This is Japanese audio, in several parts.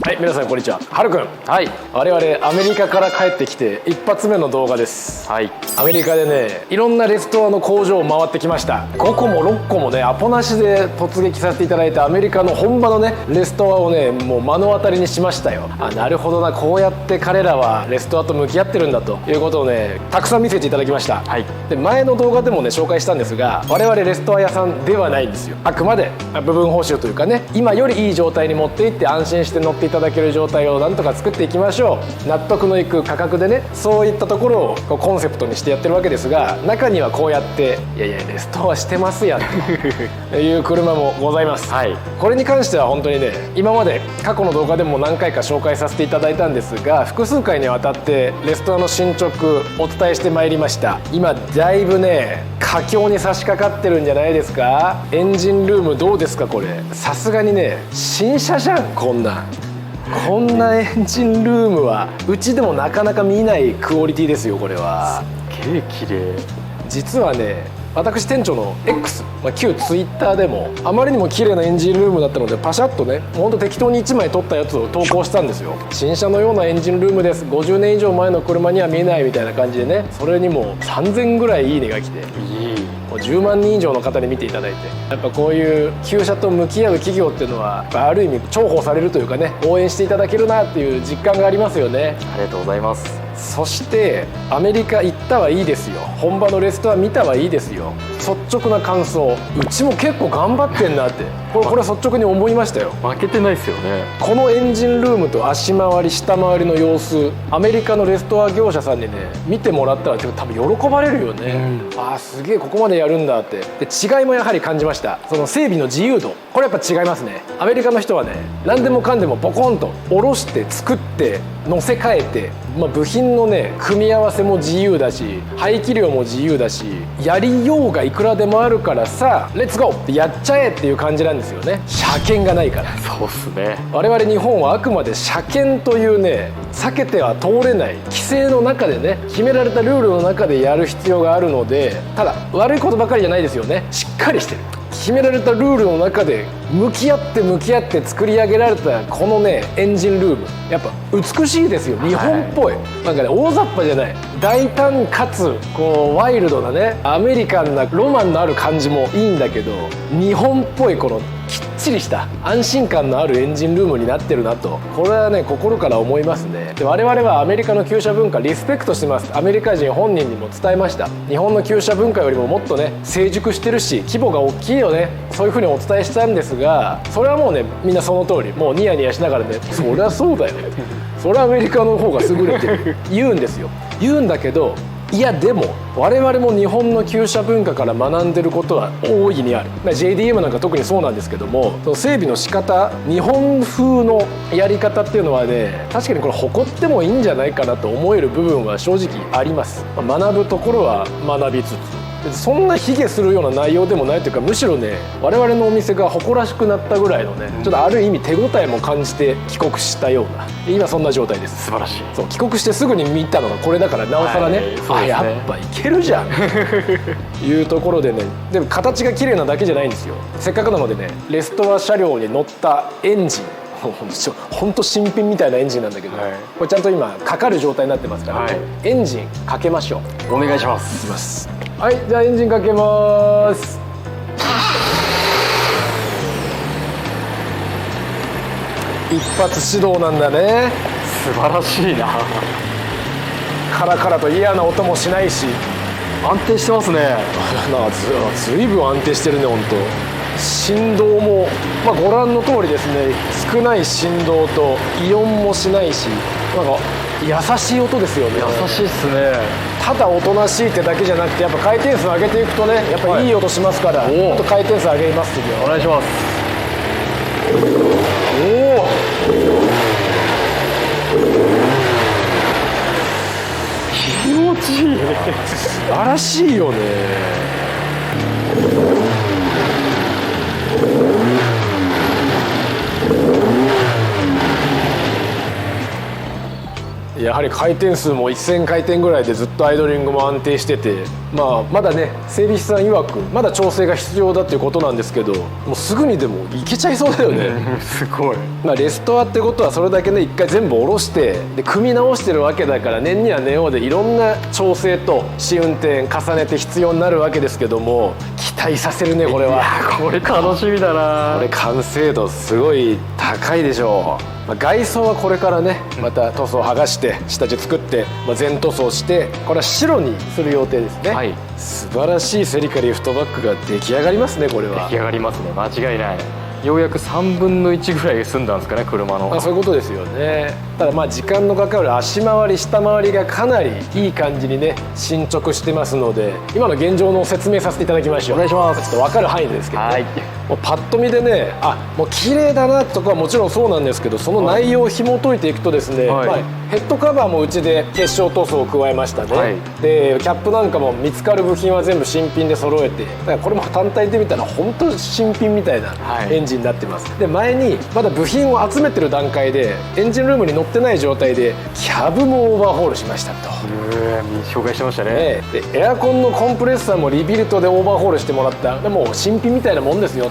はい、皆さんこんにちは。はるくん。はい。我々アメリカから帰ってきて一発目の動画です。はい。アメリカでね、いろんなレストランの工場を回ってきました。5個も6個もね、アポなしで突撃させていただいたアメリカの本場のね、レストランをね、もう目の当たりにしましたよ。あ、なるほどな、こうやって彼らはレストランと向き合ってるんだということをね、たくさん見せていただきました。はい。で、前の動画でもね、紹介したんですが、我々レストラン屋さんではないんですよ。あくまで部分報酬というかね、今よりいい状態に持っていって安心して乗っていただける状態をなんとか作っていきましょう。納得のいく価格でね、そういったところをコンセプトにしてやってるわけですが、中にはこうやっていやいやレストアしてますやんという車もございます。はい。これに関しては本当にね、今まで過去の動画でも何回か紹介させていただいたんですが、複数回にわたってレストランの進捗お伝えしてまいりました。今だいぶね佳境に差し掛かってるんじゃないですか。エンジンルームどうですか。これさすがにね新車じゃん。こんなエンジンルームはうちでもなかなか見ないクオリティですよ。これはすっげえ綺麗。実はね、私店長の X、旧 Twitter でもあまりにも綺麗なエンジンルームだったので、パシャッとね、ほんと適当に1枚撮ったやつを投稿したんですよ。新車のようなエンジンルームです、50年以上前の車には見えないみたいな感じでね、それにも3000ぐらいいいねが来て、もう10万人以上の方に見ていただいて、やっぱこういう旧車と向き合う企業っていうのはある意味重宝されるというかね、応援していただけるなっていう実感がありますよね。ありがとうございます。そしてアメリカ行ったはいいですよ、本場のレストラン見たはいいですよ。率直な感想、うちも結構頑張ってんなってこれは率直に思いましたよ。負けてないですよね。このエンジンルームと足回り下回りの様子、アメリカのレストラン業者さんにね見てもらったら多分喜ばれるよね。ああすげえここまでやるんだって。で違いもやはり感じました。その整備の自由度、これやっぱ違いますね。アメリカの人はね何でもかんでもポコンと下ろして作って乗せ替えて、部品のね組み合わせも自由だし排気量も自由だし、やりようがいくらでもあるからさレッツゴーってやっちゃえっていう感じなんですよね。車検がないから。そうっすね。我々日本はあくまで車検というね避けては通れない規制の中でね、決められたルールの中でやる必要があるので、ただ悪いことばかりじゃないですよね。しっかりしてる、決められたルールの中で向き合って作り上げられたこのねエンジンルーム、やっぱ美しいですよ。日本っぽい、なんかね大雑把じゃない、大胆かつこうワイルドなねアメリカンなロマンのある感じもいいんだけど、日本っぽいこのきっちりした安心感のあるエンジンルームになってるなと、これはね心から思いますね。で我々はアメリカの旧車文化リスペクトしてます。アメリカ人本人にも伝えました。日本の旧車文化よりももっとね成熟してるし規模が大きいよね、そういうふうにお伝えしたんですが、それはもうねみんなその通りもうニヤニヤしながらねそりゃそうだよそれはアメリカの方が優れてる言うんですよ。言うんだけど、いやでも我々も日本の旧車文化から学んでることは大いにある。JDM なんか特にそうなんですけども、その整備の仕方、日本風のやり方っていうのはね、確かにこれ誇ってもいいんじゃないかなと思える部分は正直あります。学ぶところは学びつつ、そんな卑下するような内容でもないというか、むしろね我々のお店が誇らしくなったぐらいのね、ちょっとある意味手応えも感じて帰国したような今そんな状態です。素晴らしい。そう帰国してすぐに見たのがこれだから、なおさらね、あやっぱいけるじゃんいうところでね。でも形が綺麗なだけじゃないんですよ。せっかくなのでねレストア車両に乗ったエンジン、ほんと新品みたいなエンジンなんだけど、これちゃんと今かかる状態になってますから、エンジンかけましょう。お願いします。いきます。はい、じゃあエンジンかけます。一発始動なんだね。素晴らしいな。カラカラと嫌な音もしないし、安定してますね。ずいぶん安定してるね。本当振動も、ご覧の通りですね、少ない振動と異音もしないし、なんか優しい音ですよね。優しいっすね。ただおとなしいってだけじゃなくて、やっぱ回転数上げていくとねやっぱいい音しますから、ちょっと回転数上げますよ。お願いします。おお気持ちいい素晴らしいよね。やはり回転数も1000回転ぐらいでずっとアイドリングも安定してて、まだね整備士さん曰くまだ調整が必要だっていうことなんですけど、もうすぐにでもいけちゃいそうだよね。すごい。レストアってことはそれだけね一回全部下ろしてで組み直してるわけだから、念には念をでいろんな調整と試運転重ねて必要になるわけですけども、期待させるねこれは。これ楽しみだな。これ完成度すごい高いでしょう。外装はこれからねまた塗装を剥がして下地作って、全塗装してこれは白にする予定ですね、はい、素晴らしいセリカリフトバックが出来上がりますね。これは出来上がりますね、間違いない。ようやく3分の1ぐらい済んだんですかね、車の。そういうことですよね。ただ時間のかかる足回り下回りがかなりいい感じにね進捗してますので、今の現状の説明させていただきましょう。お願いします。ちょっと分かる範囲ですけどね、はい、もうパッと見でねもう綺麗だなとかはもちろんそうなんですけど、その内容を紐解いていくとですね、はい、ヘッドカバーもうちで結晶塗装を加えましたね、はい、でキャップなんかも見つかる部品は全部新品で揃えて、だからこれも単体で見たら本当新品みたいなエンジンになってます、はい、で前にまだ部品を集めてる段階でエンジンルームに乗ってない状態でキャブもオーバーホールしましたと。紹介してましたね。でエアコンのコンプレッサーもリビルトでオーバーホールしてもらった。でもう新品みたいなもんですよ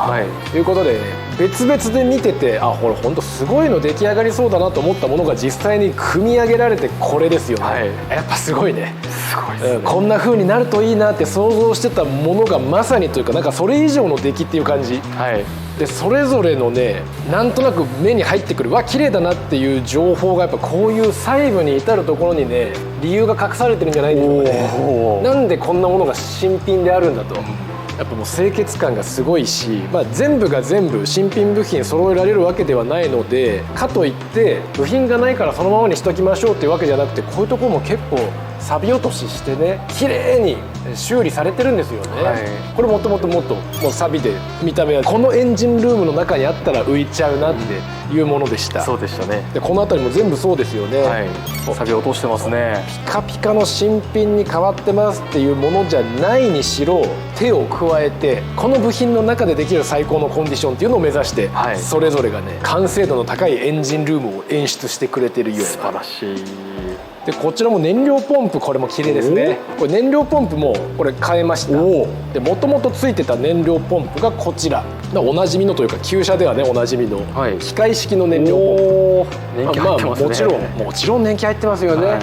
ということで、ね、別々で見ててこれ本当すごいの出来上がりそうだなと思ったものが実際に組み上げられてこれですよね、はい、やっぱすごいね。すごいですね、こんな風になるといいなって想像してたものがまさにというか、なんかそれ以上の出来っていう感じ、はい、でそれぞれのねなんとなく目に入ってくる綺麗だなっていう情報がやっぱこういう細部に至るところにね理由が隠されてるんじゃないでしょうかね。なんでこんなものが新品であるんだと。やっぱもう清潔感がすごいし、全部が全部新品部品揃えられるわけではないので、かといって部品がないからそのままにしときましょうっていうわけじゃなくて、こういうところも結構錆落とししてね綺麗に修理されてるんですよね、はい、これもっともう錆で見た目はこのエンジンルームの中にあったら浮いちゃうなっていうものでした、そうでしたね。でこの辺りも全部そうですよね、はい、錆落としてますね。ピカピカの新品に変わってますっていうものじゃないにしろ、手を加えてこの部品の中でできる最高のコンディションっていうのを目指して、はい、それぞれがね完成度の高いエンジンルームを演出してくれてるような。素晴らしい。でこちらも燃料ポンプ、これも綺麗ですね。これ燃料ポンプもこれ変えました。でもともとついてた燃料ポンプがこちら、おなじみのというか旧車ではねおなじみの機械式の燃料ポンプ、年季入ってますね。もちろん年季入ってますよね、はい、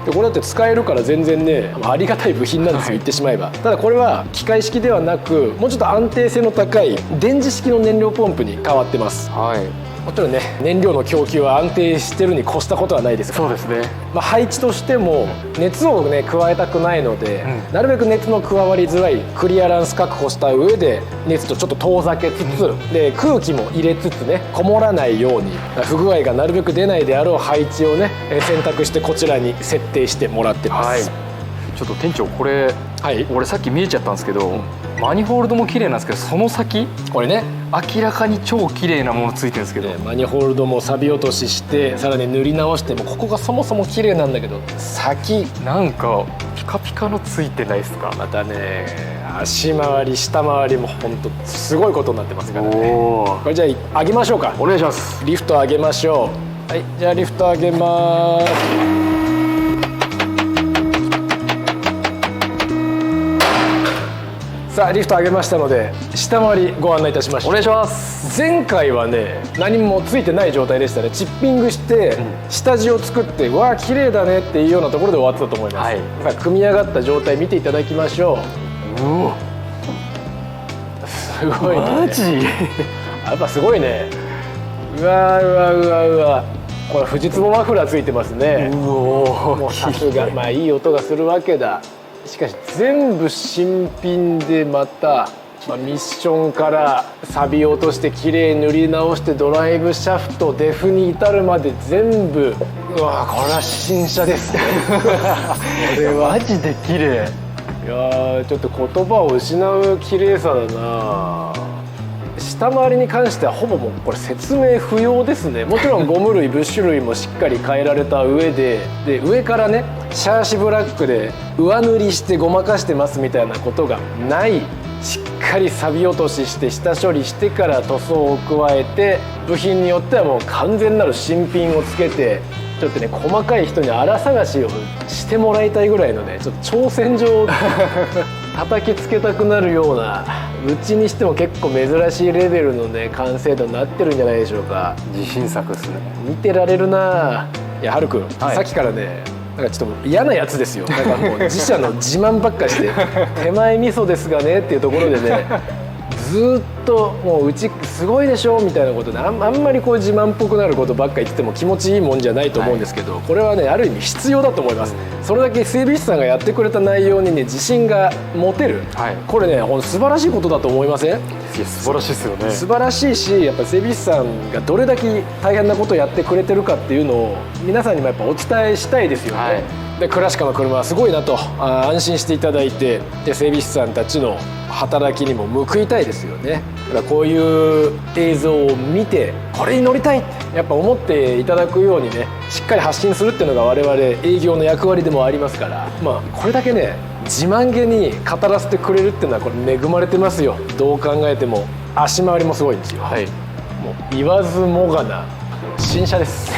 でこれだって使えるから全然ねありがたい部品なんですよ、言ってしまえば。ただこれは機械式ではなくもうちょっと安定性の高い電磁式の燃料ポンプに変わってます、はい、もちろんね燃料の供給は安定してるに越したことはないですから。そうですね、配置としても熱をね加えたくないので、なるべく熱の加わりづらいクリアランス確保した上で熱とちょっと遠ざけつつ、で空気も入れつつねこもらないように不具合がなるべく出ないであろう配置をね選択してこちらに設定してもらってます、はい、ちょっと店長これ、はい、俺さっき見えちゃったんですけど、マニホールドも綺麗なんですけど、その先これね明らかに超綺麗なものついてるんですけど、マニホールドも錆落とししてさらに塗り直してもここがそもそも綺麗なんだけど、先なんかピカピカのついてないですか。またね足回り下回りも本当すごいことになってますからね。これじゃあ上げましょうか。お願いします。リフト上げましょう。はい、じゃあリフト上げます。さあリフト上げましたので下回りご案内いたしましょう。お願いします。前回はね何もついてない状態でしたね。チッピングして下地を作ってわあ綺麗だねっていうようなところで終わってたと思います、はい、さあ組み上がった状態見ていただきましょう。うおすごいね。マジやっぱすごいね。うわうわうわうわ、これ富士壺マフラーついてますね。もうさすがいい音がするわけだ。しかし全部新品でまた、ミッションから錆び落としてきれいに塗り直してドライブシャフトデフに至るまで全部、うわこれは新車ですねこれはマジで綺麗。いやちょっと言葉を失う綺麗さだな。下回りに関してはほぼもうこれ説明不要ですね。もちろんゴム類ブッシュ類もしっかり変えられた上で上からねシャーシブラックで上塗りしてごまかしてますみたいなことがない、しっかり錆び落としして下処理してから塗装を加えて、部品によってはもう完全なる新品をつけて、ちょっとね細かい人に荒探しをしてもらいたいぐらいのね、ちょっと挑戦状を叩きつけたくなるような、うちにしても結構珍しいレベルのね完成度になってるんじゃないでしょうか。自信作ですね。見てられるな。いやはるくん、はい、さっきからねなんかちょっと嫌なやつですよ。なんかもう自社の自慢ばっかして手前味噌ですがねっていうところでね、ずっともううちすごいでしょみたいなことであんまりこう自慢っぽくなることばっか言ってても気持ちいいもんじゃないと思うんですけど、これはねある意味必要だと思います。それだけ整備士さんがやってくれた内容にね自信が持てる、これねほんと素晴らしいことだと思いません？いや素晴らしいですよね。素晴らしいし、やっぱ整備士さんがどれだけ大変なことをやってくれてるかっていうのを皆さんにもやっぱお伝えしたいですよね。でクラシカの車はすごいなと安心していただいて、で整備士さんたちの働きにも報いたいですよね。だからこういう映像を見てこれに乗りたいってやっぱ思っていただくようにね、しっかり発信するっていうのが我々営業の役割でもありますから、これだけね自慢げに語らせてくれるっていうのはこれ恵まれてますよ。どう考えても足回りもすごいんですよ。もう言わずもがな新車です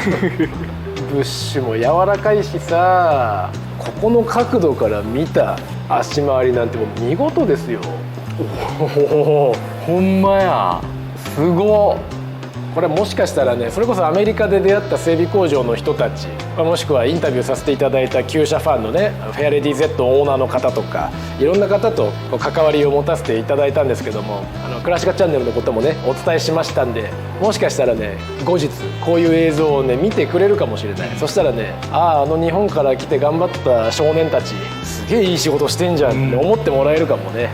ブッシュも柔らかいしさ、ここの角度から見た足回りなんてもう見事ですよ。おほんまや、すごっ。これはもしかしたらね、それこそアメリカで出会った整備工場の人たち、もしくはインタビューさせていただいた旧車ファンのねフェアレディ Z オーナーの方とか、いろんな方と関わりを持たせていただいたんですけども、クラシカチャンネルのこともねお伝えしましたんで、もしかしたらね後日こういう映像をね見てくれるかもしれない。そしたらね、あの日本から来て頑張った少年たちすげえいい仕事してんじゃんって思ってもらえるかもね。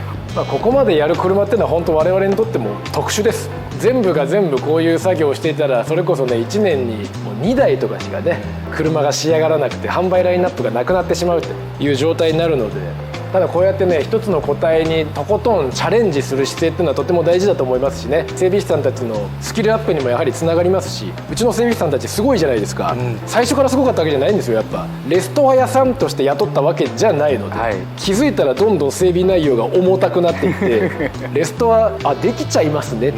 ここまでやる車っていうのは本当我々にとっても特殊です。全部が全部こういう作業をしていたら、それこそね1年にもう2台とかしかね車が仕上がらなくて販売ラインナップがなくなってしまうっていう状態になるので、ただこうやってね一つの個体にとことんチャレンジする姿勢っていうのはとても大事だと思いますしね、整備士さんたちのスキルアップにもやはりつながりますし、うちの整備士さんたちすごいじゃないですか、最初からすごかったわけじゃないんですよ。やっぱレストア屋さんとして雇ったわけじゃないので、気づいたらどんどん整備内容が重たくなっていってレストアできちゃいますねっ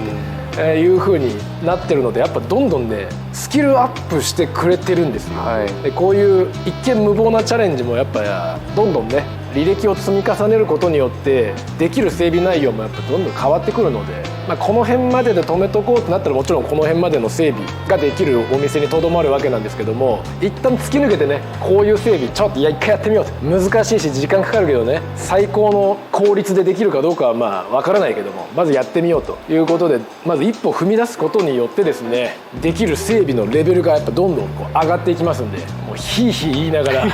ていう風になってるので、やっぱどんどんねスキルアップしてくれてるんですよ。でこういう一見無謀なチャレンジもやっぱどんどんね履歴を積み重ねることによってできる整備内容もやっぱどんどん変わってくるので、この辺までで止めとこうってなったらもちろんこの辺までの整備ができるお店にとどまるわけなんですけども、一旦突き抜けてねこういう整備ちょっと一回やってみようと、難しいし時間かかるけどね最高の効率でできるかどうかはわからないけども、まずやってみようということで、まず一歩踏み出すことによってですね、できる整備のレベルがやっぱどんどんこう上がっていきますんで、もうヒーヒー言いながら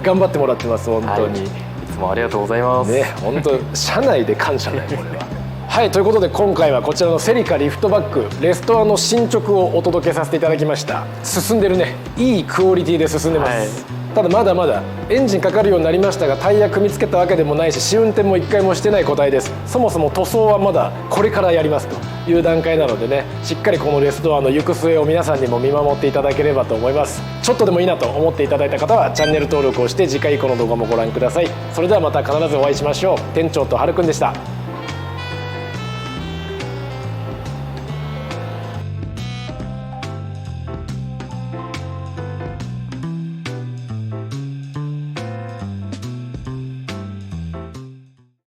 頑張ってもらってます本当に、いつもありがとうございますね。本当社内で感謝だよこれははい、ということで今回はこちらのセリカリフトバックレストアの進捗をお届けさせていただきました。進んでるね、いいクオリティで進んでます、ただまだまだエンジンかかるようになりましたが、タイヤ組み付けたわけでもないし試運転も1回もしてない個体です。そもそも塗装はまだこれからやりますという段階なのでね、しっかりこのレストアの行く末を皆さんにも見守っていただければと思います。ちょっとでもいいなと思っていただいた方はチャンネル登録をして次回以降の動画もご覧ください。それではまた必ずお会いしましょう。店長とはるくんでした。